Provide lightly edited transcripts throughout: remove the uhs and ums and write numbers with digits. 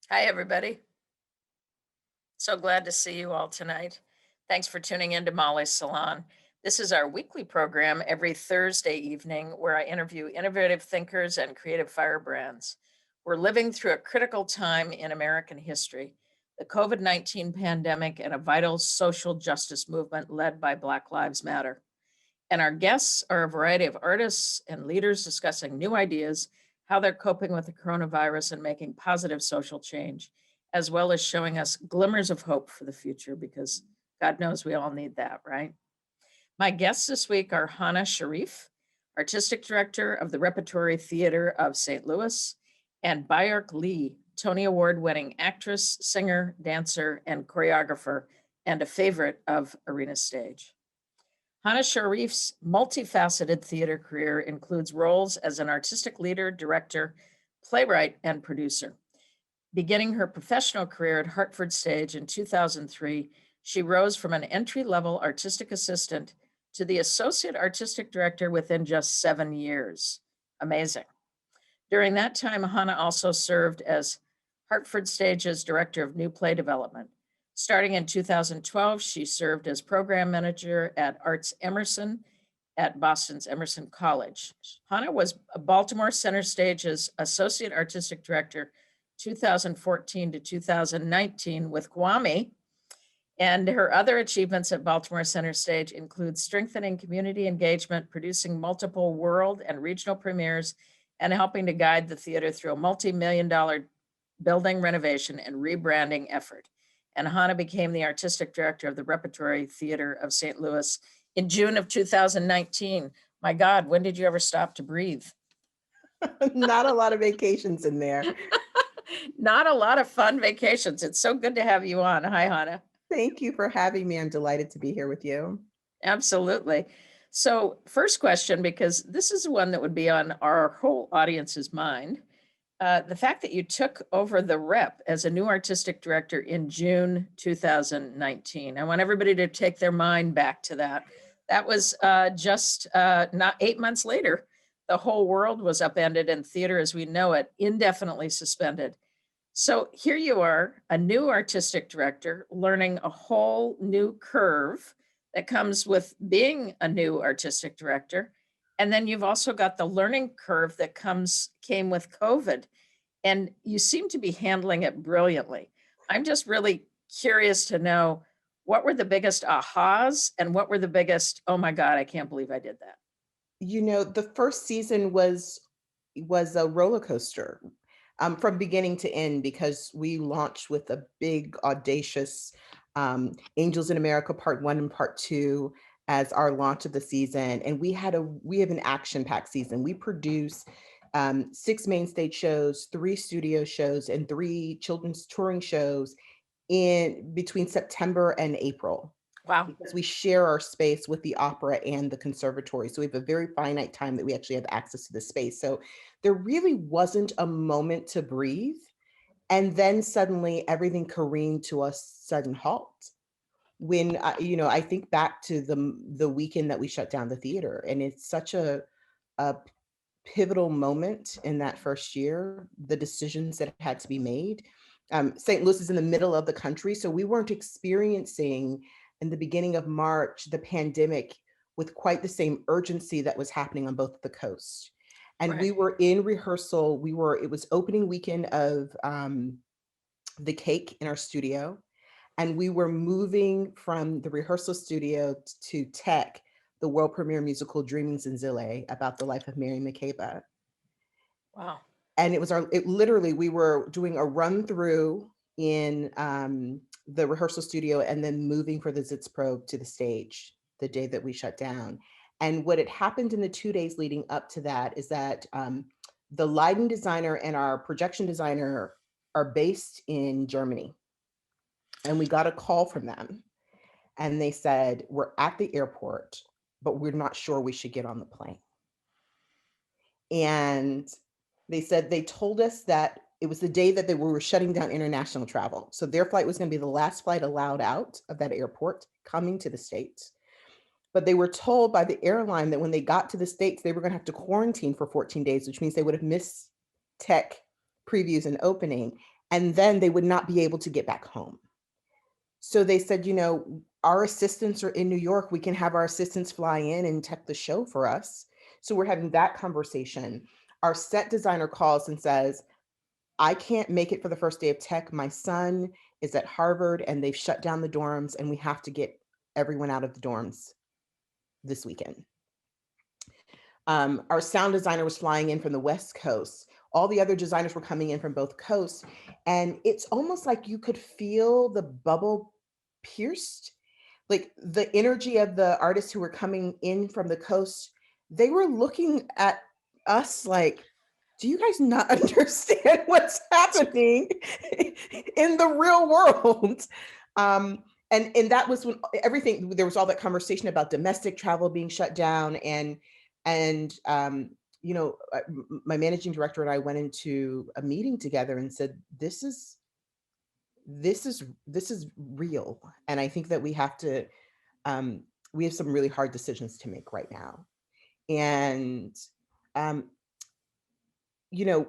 Hi, everybody. So glad to see you all tonight. Thanks for tuning in to Molly's Salon. This is our weekly program every Thursday evening where I interview innovative thinkers and creative firebrands. We're living through a critical time in American history, the COVID-19 pandemic and a vital social justice movement led by Black Lives Matter. And our guests are a variety of artists and leaders discussing new ideas, how they're coping with the coronavirus and making positive social change, as well as showing us glimmers of hope for the future, because God knows we all need that, right? My guests this week are Hana Sharif, Artistic Director of the Repertory Theater of St. Louis, and Byark Lee, Tony Award winning actress, singer, dancer, and choreographer, and a favorite of Arena Stage. Hana Sharif's multifaceted theater career includes roles as an artistic leader, director, playwright, and producer. Beginning her professional career at Hartford Stage in 2003, she rose from an entry level artistic assistant to the associate artistic director within just 7 years. Amazing. During that time, Hana also served as Hartford Stage's director of new play development. Starting in 2012, she served as program manager at Arts Emerson at Boston's Emerson College. Hana was Baltimore Center Stage's associate artistic director 2014 to 2019 with Kwame. And her other achievements at Baltimore Center Stage include strengthening community engagement, producing multiple world and regional premieres, and helping to guide the theater through a multi-million-dollar building renovation and rebranding effort. And Hana became the artistic director of the Repertory Theater of St. Louis in June of 2019. My God, when did you ever stop to breathe? Not a lot of vacations in there. Not a lot of fun vacations. It's so good to have you on. Hi, Hana. Thank you for having me. I'm delighted to be here with you. Absolutely. So, first question, because this is one that would be on our whole audience's mind. The fact that you took over the rep as a new artistic director in June 2019. I want everybody to take their mind back to that. That was just not 8 months later. The whole world was upended and theater as we know it indefinitely suspended. So here you are, a new artistic director, learning a whole new curve that comes with being a new artistic director. And then you've also got the learning curve that came with COVID. And you seem to be handling it brilliantly. I'm just really curious to know what were the biggest ahas and what were the biggest, oh my God, I can't believe I did that. The first season was a roller coaster from beginning to end because we launched with a big, audacious Angels in America Part One and Part Two as our launch of the season, and we have an action packed season. We produce six main stage shows, three studio shows, and three children's touring shows in between September and April Wow. because we share our space with the opera and the conservatory. So we have a very finite time that we actually have access to the space. So there really wasn't a moment to breathe. And then suddenly everything careened to a sudden halt. When I think back to the weekend that we shut down the theater, and it's such a pivotal moment in that first year, the decisions that had to be made. St. Louis is in the middle of the country, so we weren't experiencing in the beginning of March the pandemic with quite the same urgency that was happening on both the coasts. And Right. we were in rehearsal. It was opening weekend of The Cake in our studio. And we were moving from the rehearsal studio to Tech, the world premiere musical Dreaming Zenzile about the life of Mary McCabe. Wow. And it literally, we were doing a run through in the rehearsal studio and then moving for the Zitz probe to the stage the day that we shut down. And what had happened in the 2 days leading up to that is that the lighting designer and our projection designer are based in Germany. And we got a call from them and they said, "We're at the airport, but we're not sure we should get on the plane." And they said they told us that it was the day that they were shutting down international travel. So their flight was going to be the last flight allowed out of that airport coming to the States. But they were told by the airline that when they got to the States, they were going to have to quarantine for 14 days, which means they would have missed tech previews and opening. and then they would not be able to get back home. So they said, our assistants are in New York. We can have our assistants fly in and tech the show for us. So we're having that conversation. Our set designer calls and says, I can't make it for the first day of tech. My son is at Harvard and they've shut down the dorms and we have to get everyone out of the dorms this weekend. Our sound designer was flying in from the West Coast. All the other designers were coming in from both coasts. And it's almost like you could feel the bubble pierced. Like the energy of the artists who were coming in from the coast, they were looking at us like, do you guys not understand what's happening in the real world? And that was when everything, there was all that conversation about domestic travel being shut down, and my managing director and I went into a meeting together and said, this is real, and I think that we have some really hard decisions to make right now. And um, you know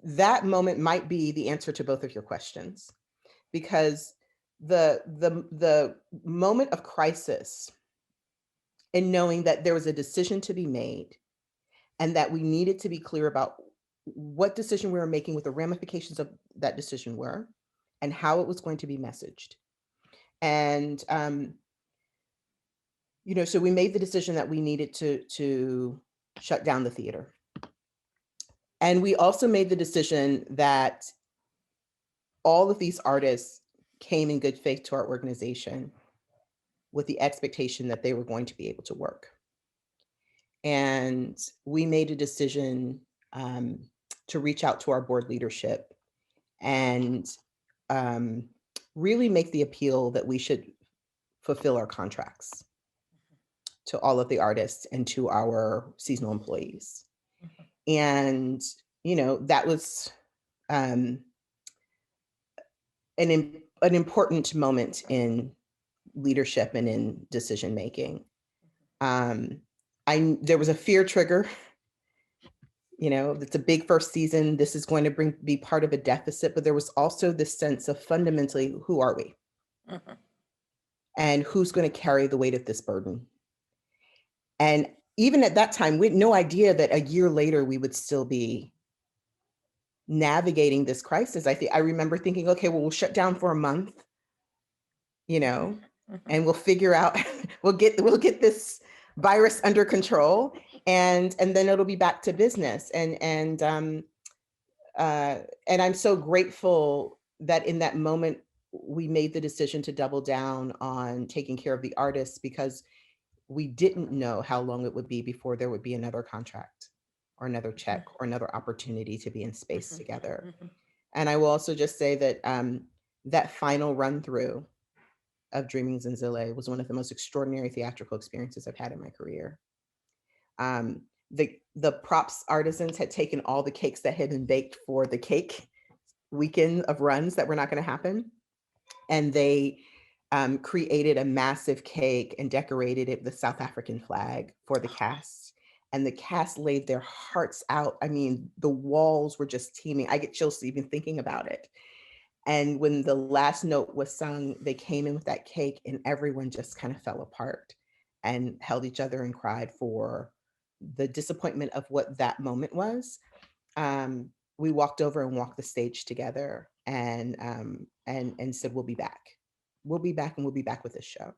that moment might be the answer to both of your questions, because the moment of crisis and knowing that there was a decision to be made and that we needed to be clear about what decision we were making, what the ramifications of that decision were, and how it was going to be messaged. And so we made the decision that we needed to shut down the theater. And we also made the decision that all of these artists came in good faith to our organization with the expectation that they were going to be able to work. And we made a decision to reach out to our board leadership and really make the appeal that we should fulfill our contracts to all of the artists and to our seasonal employees. And, that was an important moment in leadership and in decision making. There was a fear trigger. It's a big first season. This is going to be part of a deficit, but there was also this sense of fundamentally, who are we? Mhm. And who's going to carry the weight of this burden? And even at that time, we had no idea that a year later we would still be navigating this crisis. I remember thinking, okay, well, we'll shut down for a month, Mhm. and we'll figure out, we'll get this virus under control, and then it'll be back to business. And I'm so grateful that in that moment we made the decision to double down on taking care of the artists, because we didn't know how long it would be before there would be another contract or another check or another opportunity to be in space together. And I will also just say that that final run through of Dreaming Zanzile was one of the most extraordinary theatrical experiences I've had in my career. The props artisans had taken all the cakes that had been baked for the cake weekend of runs that were not going to happen, and they created a massive cake and decorated it with the South African flag for the cast. And the cast laid their hearts out. I mean, the walls were just teeming. I get chills even thinking about it. And when the last note was sung, they came in with that cake and everyone just kind of fell apart and held each other and cried for the disappointment of what that moment was. We walked over and walked the stage together and said, we'll be back. We'll be back, and we'll be back with this show.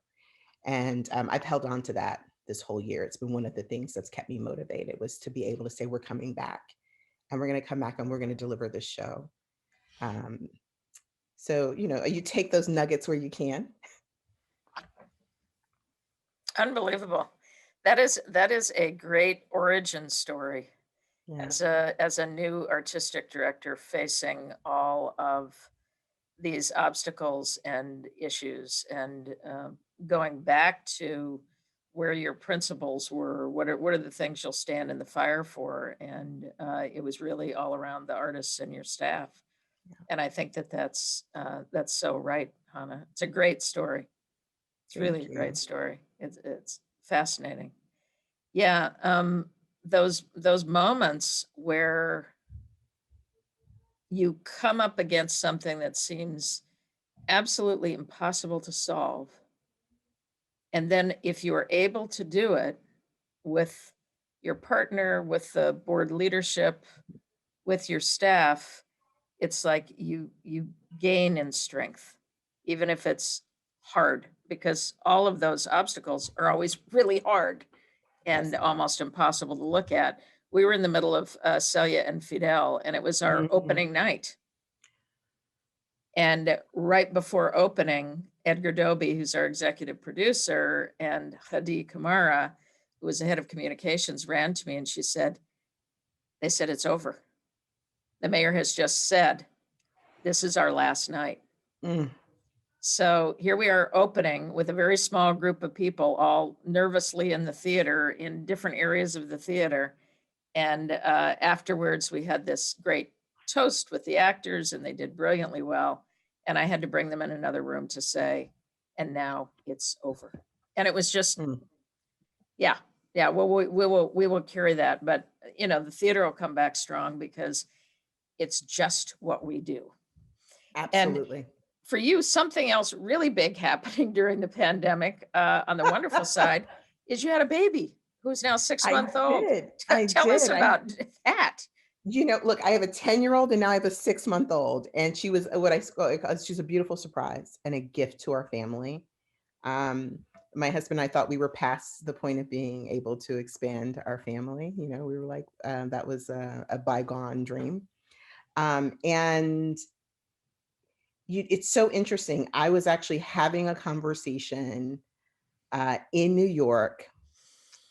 And I've held on to that this whole year. It's been one of the things that's kept me motivated, was to be able to say, we're coming back, and we're going to come back, and we're going to deliver this show. So, you take those nuggets where you can. Unbelievable. That is a great origin story. Yeah. As a new artistic director facing all of these obstacles and issues, and going back to where your principles were, what are the things you'll stand in the fire for, and it was really all around the artists and your staff. And I think that's so right, Hannah. It's a great story. It's Thank really a you. great story. It's fascinating. Yeah, those moments where you come up against something that seems absolutely impossible to solve. And then if you are able to do it with your partner, with the board leadership, with your staff, it's like you gain in strength, even if it's hard, because all of those obstacles are always really hard Yes, and they are. almost impossible to look at. We were in the middle of Celia and Fidel, and it was our Mhm. opening night. And right before opening, Edgar Doby, who's our executive producer, and Hadi Kamara, who was the head of communications, ran to me and she said, they said, it's over. The mayor has just said, this is our last night. Mm. So here we are opening with a very small group of people, all nervously in the theater, in different areas of the theater. And afterwards, we had this great toast with the actors, and they did brilliantly well. And I had to bring them in another room to say, and now it's over. And it was just, Mm. yeah, yeah. Well, we will carry that, but the theater will come back strong because it's just what we do. And Absolutely. for you, something else really big happening during the pandemic, on the wonderful side, is you had a baby who's now 6 I month old. did. I Tell us did. I about that. Look, I have a 10-year-old and now I have a 6-month-old, and she was what she's a beautiful surprise and a gift to our family. Um, my husband and I thought we were past the point of being able to expand our family. We were like, that was a bygone dream. And it's so interesting. I was actually having a conversation in New York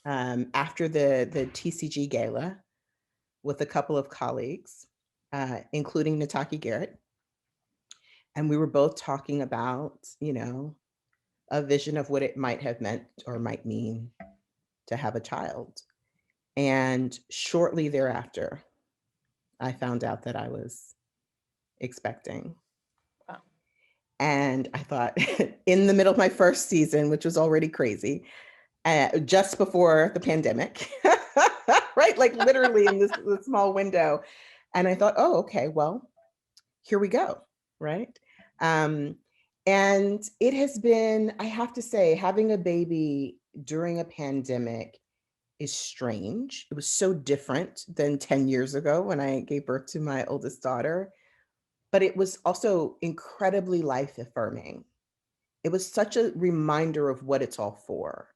after the TCG gala with a couple of colleagues, including Nataki Garrett. And we were both talking about, a vision of what it might have meant or might mean to have a child. And shortly thereafter, I found out that I was expecting. Wow. And I thought, in the middle of my first season, which was already crazy, just before the pandemic, right? Like literally in this small window. And I thought, oh, okay, well, here we go, right? Um, and it has been, I have to say, having a baby during a pandemic is strange. It was so different than 10 years ago when I gave birth to my oldest daughter, but it was also incredibly life affirming. It was such a reminder of what it's all for.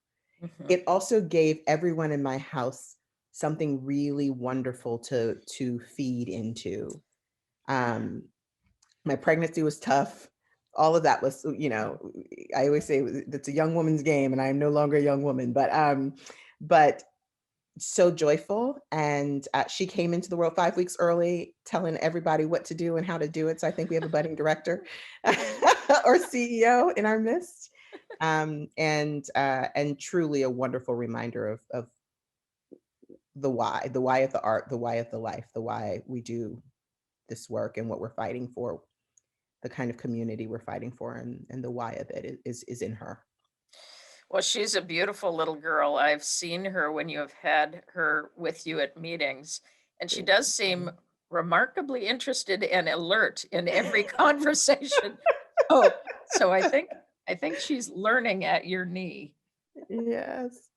Mhm. It also gave everyone in my house something really wonderful to feed into. Um, my pregnancy was tough. All of that was, I always say it's a young woman's game, and I am no longer a young woman, but so joyful. And she came into the world 5 weeks early, telling everybody what to do and how to do it. So I think we have a budding director or CEO in our midst. And truly a wonderful reminder of the why of the art, the why of the life, the why we do this work and what we're fighting for, the kind of community we're fighting for, and the why of it is in her. Well, she's a beautiful little girl. I've seen her when you have had her with you at meetings, and she does seem remarkably interested and alert in every conversation. So I think she's learning at your knee. Yes.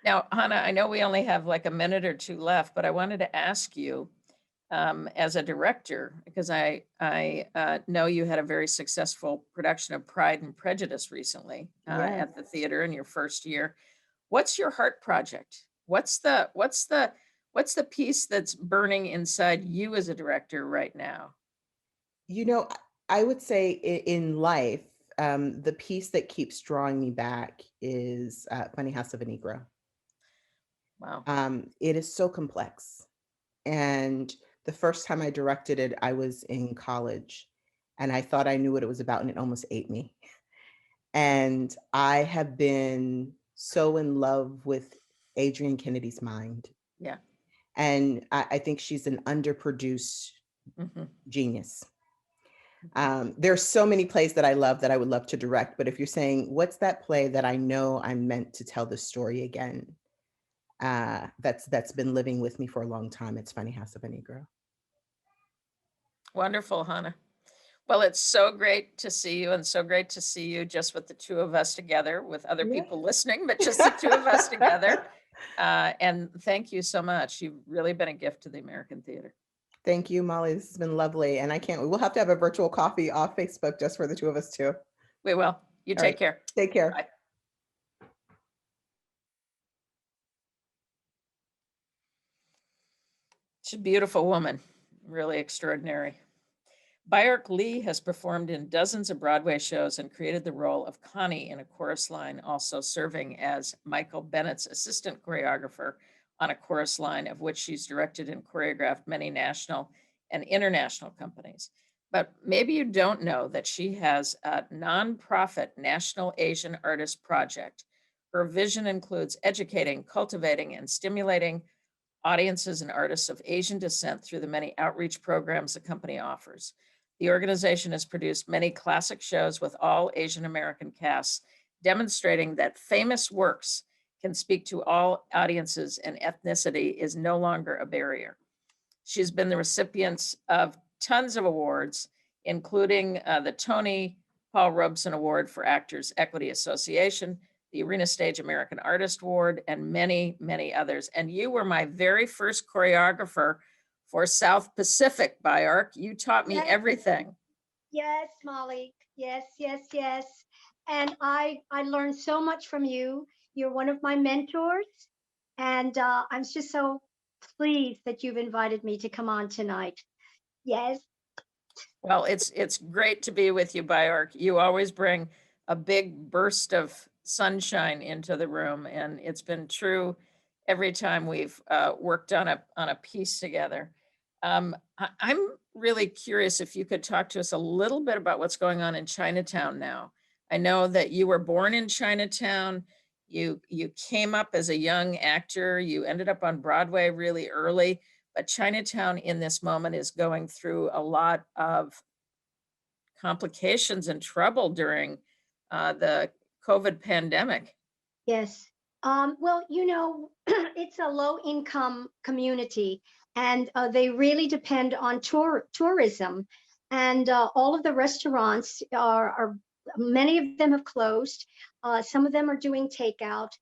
Now, Hannah, I know we only have like a minute or two left, but I wanted to ask you, as a director, because I know you had a very successful production of Pride and Prejudice recently Yes. at the theater in your first year. What's your heart project? What's the piece that's burning inside you as a director right now? You know, I would say in life, the piece that keeps drawing me back is Funny House of a Negro. Wow. It is so complex. And the first time I directed it, I was in college, and I thought I knew what it was about, and it almost ate me. And I have been so in love with Adrienne Kennedy's mind. Yeah. And I think she's an underproduced Hmm. genius. There's so many plays that I love that I would love to direct, but if you're saying, what's that play that I know I'm meant to tell the story again? That's been living with me for a long time. It's Funny House of a Negro. Wonderful, Hannah. Well, it's so great to see you and so great to see you just with the two of us together, with other people listening, but just the two of us together. And thank you so much. You've really been a gift to the American theater. Thank you, Molly. This has been lovely. And I can't, we'll have to have a virtual coffee off Facebook just for the two of us too. We will. You All take right. care. Take care. Bye. She's a beautiful woman, really extraordinary. Byark Lee has performed in dozens of Broadway shows and created the role of Connie in a chorus line, also serving as Michael Bennett's assistant choreographer on a chorus line, of which she's directed and choreographed many national and international companies. But maybe you don't know that she has a nonprofit National Asian Artist Project. Her vision includes educating, cultivating, and stimulating audiences and artists of Asian descent through the many outreach programs the company offers. The organization has produced many classic shows with all Asian American casts, demonstrating that famous works can speak to all audiences and ethnicity is no longer a barrier. She's been the recipient of tons of awards, including the Tony Paul Robeson Award for Actors Equity Association, the Arena Stage American Artist Award, and many, many others. And you were my very first choreographer for South Pacific, Byark. You taught me Yes, everything. yes, Molly. Yes, yes, yes. And I learned so much from you. You're one of my mentors, and I'm just so pleased that you've invited me to come on tonight. Yes, Well, it's great to be with you, Byark. You always bring a big burst of sunshine into the room, and it's been true every time we've worked on a piece together. I'm really curious if you could talk to us a little bit about what's going on in Chinatown now. I know that you were born in Chinatown. You came up as a young actor. You ended up on Broadway really early. But Chinatown in this moment is going through a lot of complications and trouble during the COVID pandemic. yes. Well, it's a low income community, and they really depend on tourism. And all of the restaurants many of them have closed. Some of them are doing takeout.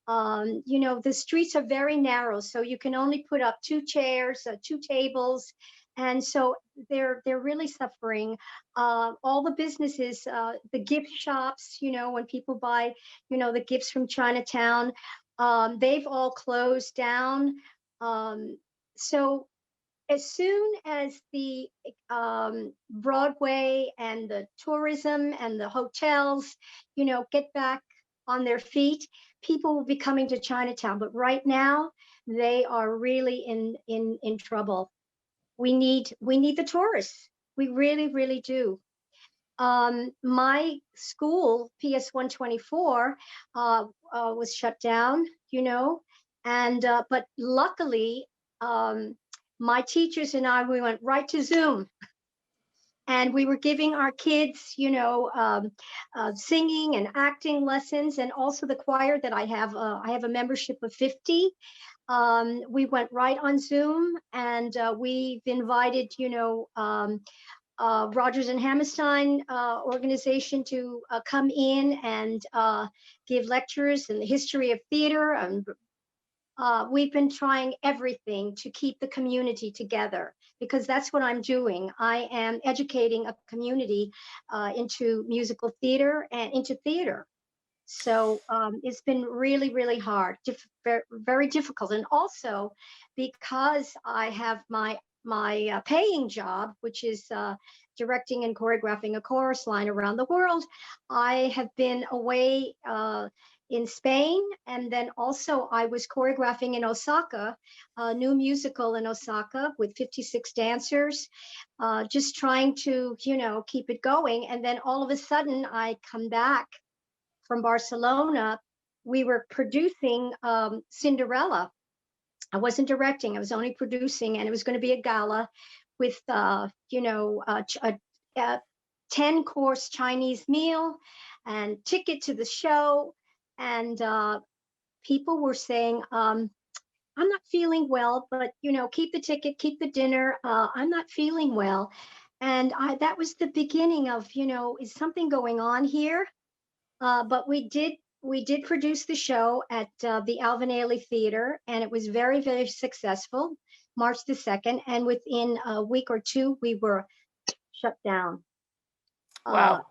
The streets are very narrow, so you can only put up two chairs, two tables, and so they're really suffering. All the businesses, the gift shops, when people buy, the gifts from Chinatown, they've all closed down. So as soon as the Broadway and the tourism and the hotels, get back on their feet, people will be coming to Chinatown. But right now, they are really in trouble. We need the tourists. We really, really do. My school, PS 124, was shut down, and but luckily, my teachers and I, we went right to Zoom, and we were giving our kids, singing and acting lessons, and also the choir that I have. I have a membership of 50. We went right on Zoom, and we've invited, Rogers and Hammerstein organization to come in and give lectures in the history of theater. And we've been trying everything to keep the community together, because that's what I'm doing. I am educating a community into musical theater and into theater. So it's been really, really hard, very, very difficult. And also because I have my paying job, which is directing and choreographing a chorus line around the world, I have been away in Spain. And then also I was choreographing in Osaka, a new musical in Osaka with 56 dancers, just trying to, keep it going. And then all of a sudden I come back from Barcelona. We were producing Cinderella. I wasn't directing, I was only producing, and it was going to be a gala with, a 10-course Chinese meal and ticket to the show. And people were saying, I'm not feeling well, but, keep the ticket, keep the dinner. I'm not feeling well. And that was the beginning of, is something going on here? But we did produce the show at the Alvin Ailey Theater, and it was very, very successful, March the 2nd. And within a week or two, we were shut down. Uh, Wow.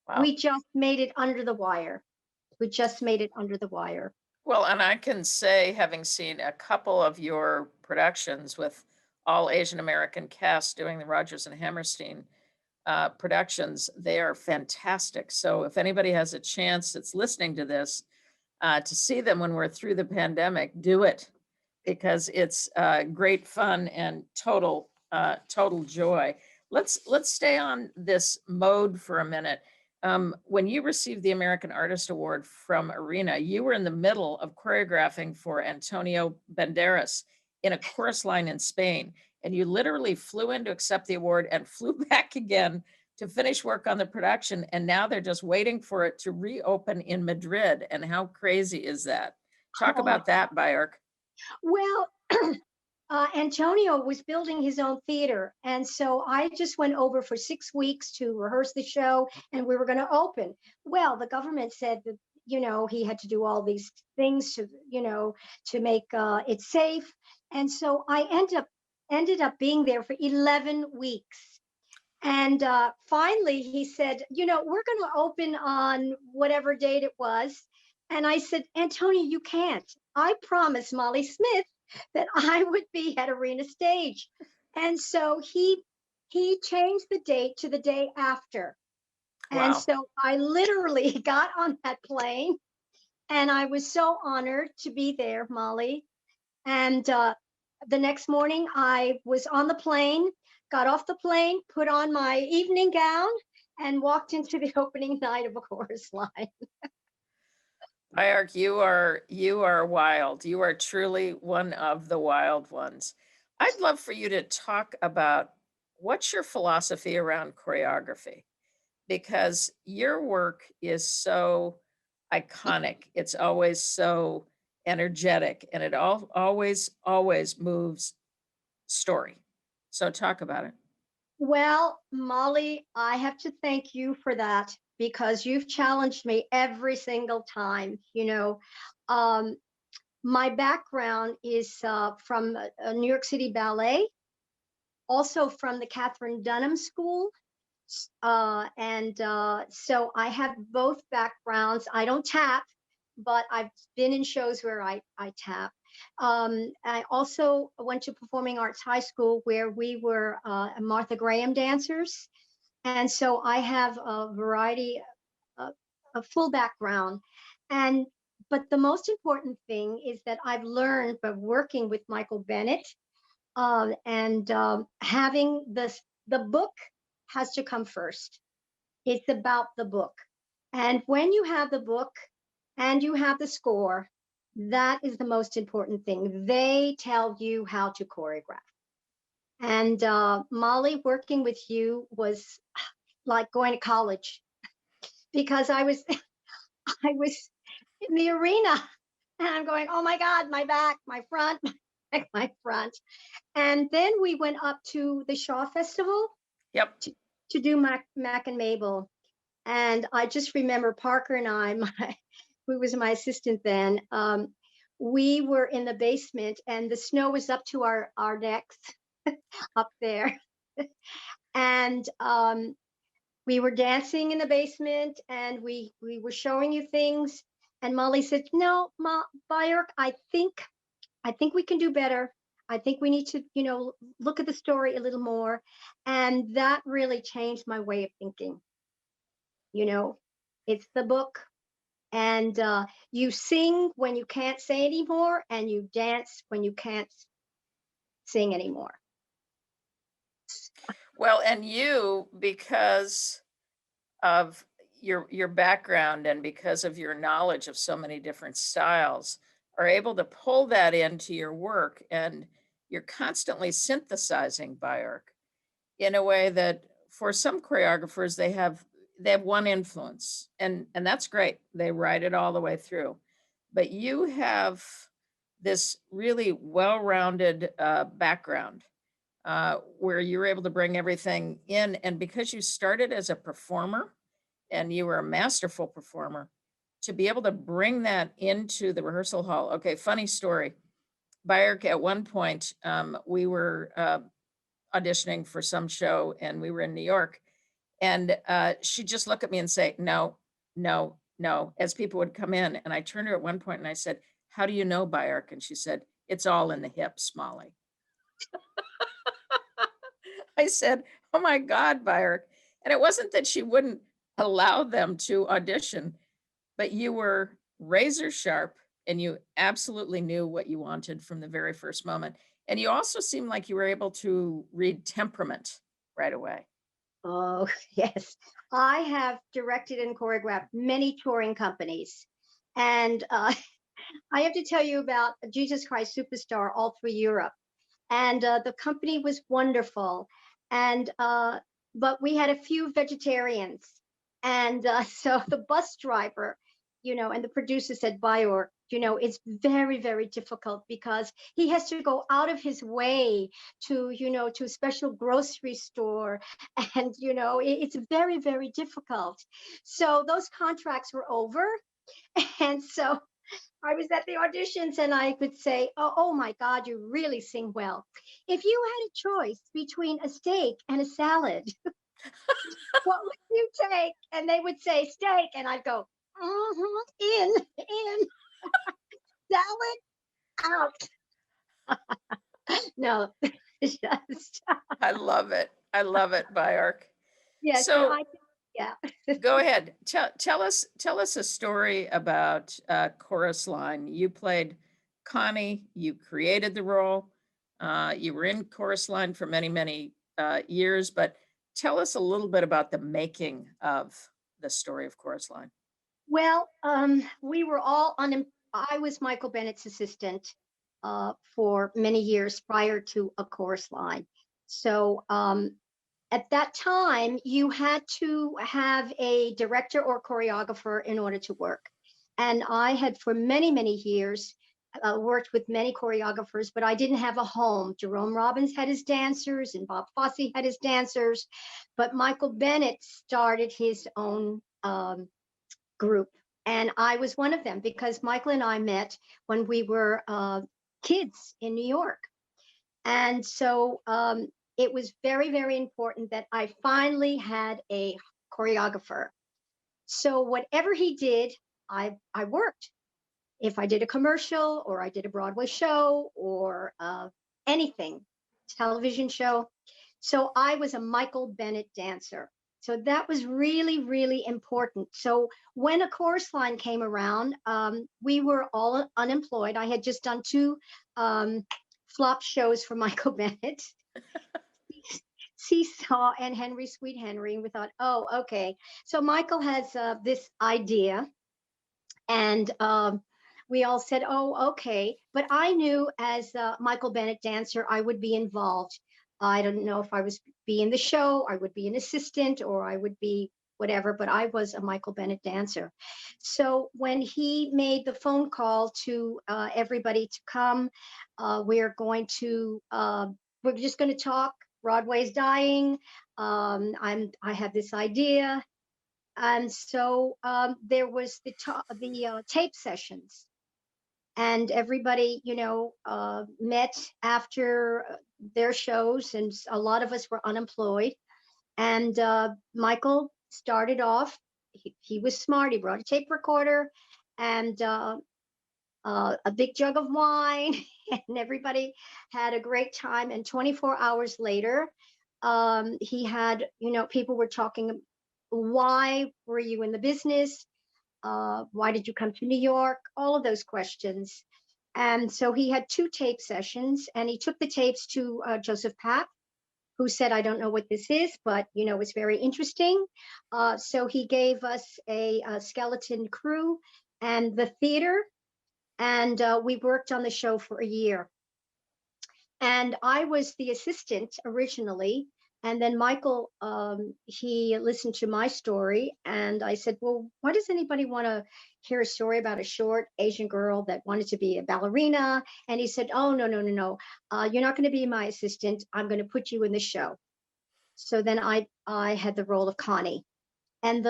Wow. we just made it under the wire. We just made it under the wire. Well, and I can say, having seen a couple of your productions with all Asian American casts doing the Rodgers and Hammerstein productions, they are fantastic. So if anybody has a chance that's listening to this to see them when we're through the pandemic, do it, because it's great fun and total joy. Let's stay on this mode for a minute. When you received the American Artist Award from Arena, you were in the middle of choreographing for Antonio Banderas in a chorus line in Spain, and you literally flew in to accept the award and flew back again to finish work on the production. And now they're just waiting for it to reopen in Madrid. And how crazy is that? Talk Oh, about that, Byark. well, Antonio was building his own theater. And so I just went over for 6 weeks to rehearse the show, and we were going to open. Well, the government said that, he had to do all these things to make it safe. And so I ended up being there for 11 weeks. And finally, he said, we're going to open on whatever date it was. And I said, Antonio, you can't. I promised Molly Smith that I would be at Arena Stage. And so he changed the date to the day after. And Wow. so I literally got on that plane, and I was so honored to be there, Molly. And the next morning I was on the plane, got off the plane, put on my evening gown, and walked into the opening night of A Chorus Line. Byark, you are wild. You are truly one of the wild ones. I'd love for you to talk about what's your philosophy around choreography, because your work is so iconic. It's always so energetic, and it always moves story. So talk about it. Well, Molly, I have to thank you for that, because you've challenged me every single time. Um, my background is from New York City Ballet, also from the Catherine Dunham School. And so I have both backgrounds. I don't tap, but I've been in shows where I tap. I also went to Performing Arts High School, where we were Martha Graham dancers. And so I have a variety, a full background. And but the most important thing is that I've learned by working with Michael Bennett, and having the book has to come first. It's about the book. And when you have the book and you have the score, that is the most important thing. They tell you how to choreograph. And Molly, working with you was like going to college, because I was I was in the arena, and I'm going, oh my God, my back, my front, my front. And then we went up to the Shaw Festival Yep. to do Mac and Mabel. And I just remember Parker and I, who was my assistant then, we were in the basement, and the snow was up to our necks up there. And we were dancing in the basement, and we were showing you things. And Molly said, no, Byark, I think we can do better. I think we need to, look at the story a little more. And that really changed my way of thinking. It's the book, and you sing when you can't say anymore, and you dance when you can't sing anymore. Well, and you, because of your background and because of your knowledge of so many different styles, are able to pull that into your work, and you're constantly synthesizing Byark in a way that for some choreographers they have one influence, and that's great. They ride it all the way through. But you have this really well-rounded background where you were able to bring everything in. And because you started as a performer and you were a masterful performer, to be able to bring that into the rehearsal hall. Okay, funny story. Byark, at one point, we were auditioning for some show and we were in New York. And she'd just look at me and say, no, no, no, as people would come in. And I turned to her at one point and I said, how do you know, Byark? And she said, it's all in the hips, Molly. I said, oh my God, Byark. And it wasn't that she wouldn't allow them to audition, but you were razor sharp and you absolutely knew what you wanted from the very first moment. And you also seemed like you were able to read temperament right away. Oh, yes. I have directed and choreographed many touring companies. And I have to tell you about Jesus Christ Superstar all through Europe. And the company was wonderful. And but we had a few vegetarians, and so the bus driver, and the producer said, Baayork, it's very, very difficult because he has to go out of his way to a special grocery store, and it's very, very difficult. So those contracts were over, and so I was at the auditions and I could say, oh my God, you really sing well. If you had a choice between a steak and a salad, what would you take? And they would say steak. And I'd go, in, salad, out. No, just, I love it. I love it, Byark. yes, but So yeah. go ahead. Tell us a story about Chorus Line. You played Connie. You created the role. You were in Chorus Line for many, many years. But tell us a little bit about the making of the story of Chorus Line. Well, we were all I was Michael Bennett's assistant for many years prior to A Chorus Line. So at that time, you had to have a director or choreographer in order to work. And I had for many, many years worked with many choreographers, but I didn't have a home. Jerome Robbins had his dancers and Bob Fosse had his dancers, but Michael Bennett started his own group. And I was one of them because Michael and I met when we were kids in New York. And so it was very, very important that I finally had a choreographer. So whatever he did, I worked. If I did a commercial or I did a Broadway show or anything, television show. So I was a Michael Bennett dancer. So that was really, really important. So when A Chorus Line came around, we were all unemployed. I had just done two flop shows for Michael Bennett, Seesaw and Henry Sweet Henry. And we thought, oh, okay. So Michael has this idea. And we all said, oh, okay. But I knew as a Michael Bennett dancer, I would be involved. I don't know if I was be in the show, I would be an assistant, or I would be whatever, but I was a Michael Bennett dancer. So when he made the phone call to everybody to come, we're just going to talk. Broadway's dying. I have this idea. And so there was the tape sessions, and everybody, met after their shows, and a lot of us were unemployed. And Michael started off. He was smart. He brought a tape recorder and a big jug of wine, and everybody had a great time. And 24 hours later, he had, people were talking, why were you in the business? Why did you come to New York? All of those questions. And so he had two tape sessions, and he took the tapes to Joseph Papp, who said, I don't know what this is, but it's very interesting. So he gave us a skeleton crew and the theater, and we worked on the show for a year. And I was the assistant originally, And then Michael, he listened to my story, and I said, well, why does anybody want to hear a story about a short Asian girl that wanted to be a ballerina? And he said, oh, no, no, no, no. You're not going to be my assistant. I'm going to put you in the show. So then I had the role of Connie. And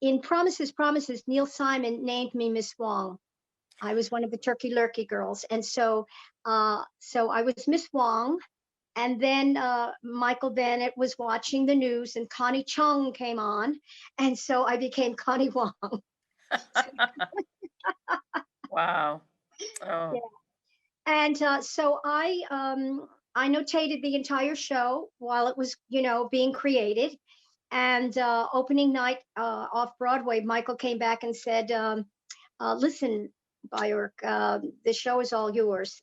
in Promises, Promises, Neil Simon named me Miss Wong. I was one of the Turkey Lurkey girls. And so I was Miss Wong. And then Michael Bennett was watching the news and Connie Chung came on. And so I became Connie Wong. Wow. Oh. Yeah. And so I notated the entire show while it was, being created. And opening night off Broadway, Michael came back and said, listen, Byark, the show is all yours.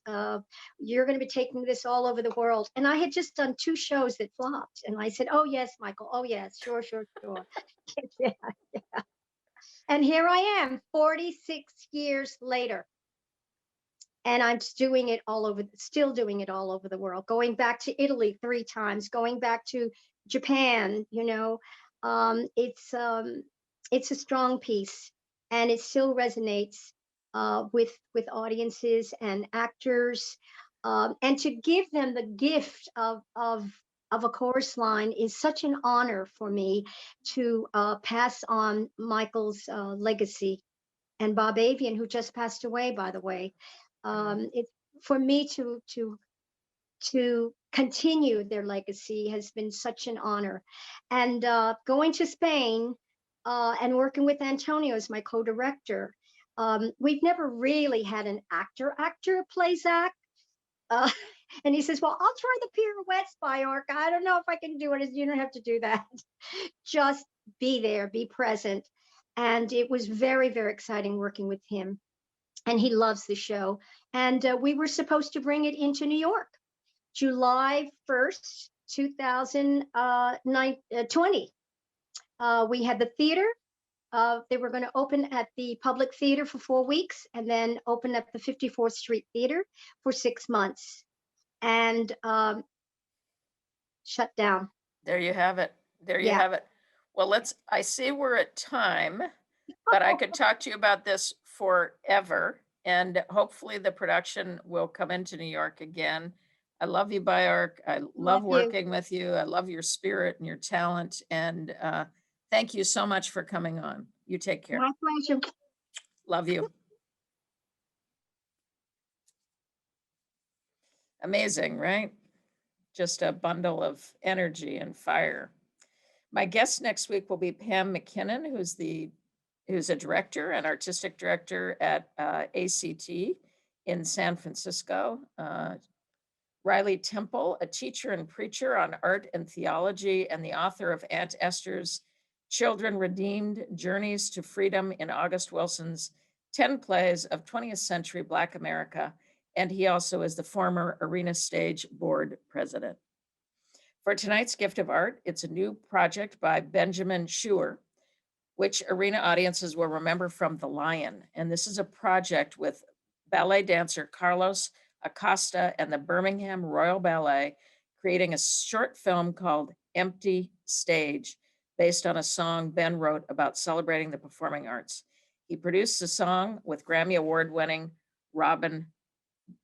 You're going to be taking this all over the world. And I had just done 2 shows that flopped. And I said, oh, yes, Michael. Oh, yes. Sure, sure, sure. Yeah, yeah. And here I am 46 years later. And I'm doing it still doing it all over the world, going back to Italy 3 times, going back to Japan, it's a strong piece and it still resonates with audiences and actors. And to give them the gift of a chorus line is such an honor for me to pass on Michael's legacy. And Bob Avian, who just passed away, by the way. It's for me to continue their legacy has been such an honor. And going to Spain and working with Antonio as my co-director, we've never really had an actor play Zach. And he says, well, I'll try the pirouettes, Byark. I don't know if I can do it. You don't have to do that. Just be there, be present. And it was very, very exciting working with him. And he loves the show. And we were supposed to bring it into New York, July 1st, 2020. We had the theater. They were going to open at the Public Theater for 4 weeks and then open at the 54th Street Theater for 6 months. And shut down. There you have it. There you have it. Well, I see we're at time, but I could talk to you about this forever. And hopefully the production will come into New York again. I love you, Byark. I love working with you. I love your spirit and your talent. And thank you so much for coming on. You take care. My pleasure. Love you. Amazing, right? Just a bundle of energy and fire. My guest next week will be Pam McKinnon, who's a director and artistic director at ACT in San Francisco. Riley Temple, a teacher and preacher on art and theology and the author of Aunt Esther's Children Redeemed, Journeys to Freedom in August Wilson's 10 Plays of 20th Century Black America. And he also is the former Arena Stage Board president. For tonight's gift of art, it's a new project by Benjamin Schuer, which arena audiences will remember from The Lion. And this is a project with ballet dancer Carlos Acosta and the Birmingham Royal Ballet, creating a short film called Empty Stage, based on a song Ben wrote about celebrating the performing arts. He produced the song with Grammy Award-winning Robin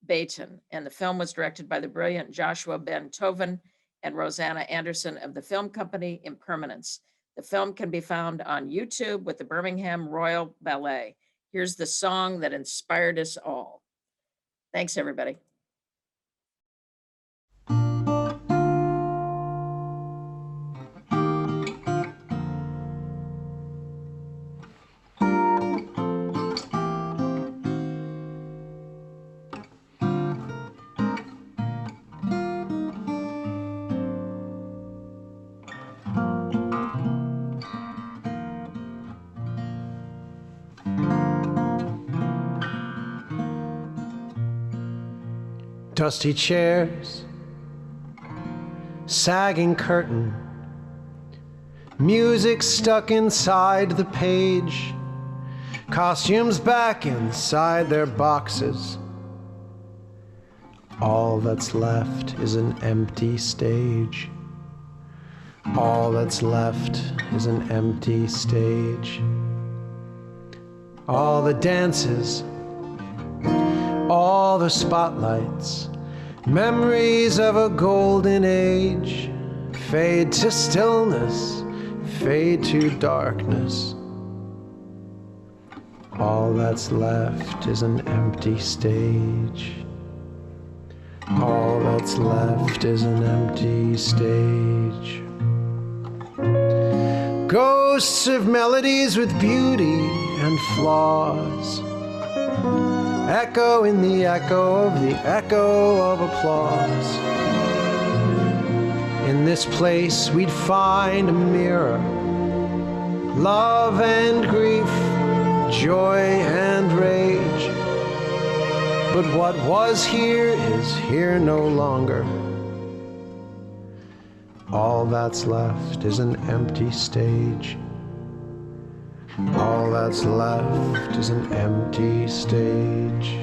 Baton, and the film was directed by the brilliant Joshua Ben Toven and Rosanna Anderson of the film company Impermanence. The film can be found on YouTube with the Birmingham Royal Ballet. Here's the song that inspired us all. Thanks, everybody. Dusty chairs, sagging curtain, music stuck inside the page, costumes back inside their boxes, All that's left is an empty stage. All that's left is an empty stage. All the dances, all the spotlights, memories of a golden age, fade to stillness, fade to darkness. All that's left is an empty stage. All that's left is an empty stage. Ghosts of melodies with beauty and flaws echo in the echo of the echo of applause. In this place we'd find a mirror, love and grief, joy and rage. But what was here is here no longer. All that's left is an empty stage. All that's left is an empty stage.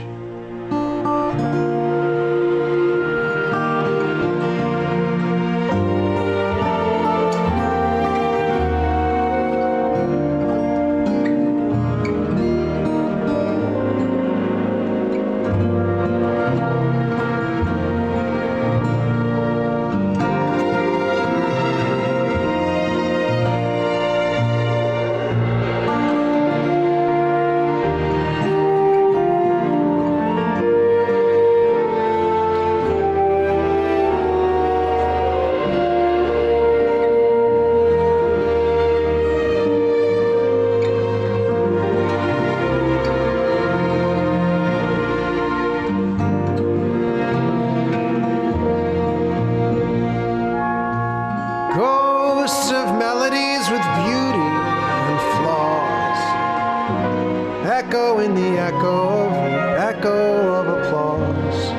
Echo in the echo of applause.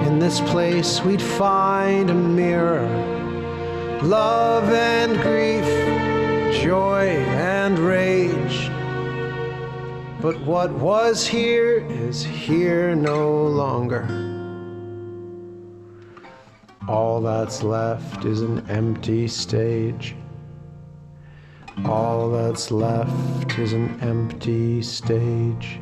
In this place we'd find a mirror, love and grief, joy and rage. But what was here is here no longer. All that's left is an empty stage. All that's left is an empty stage.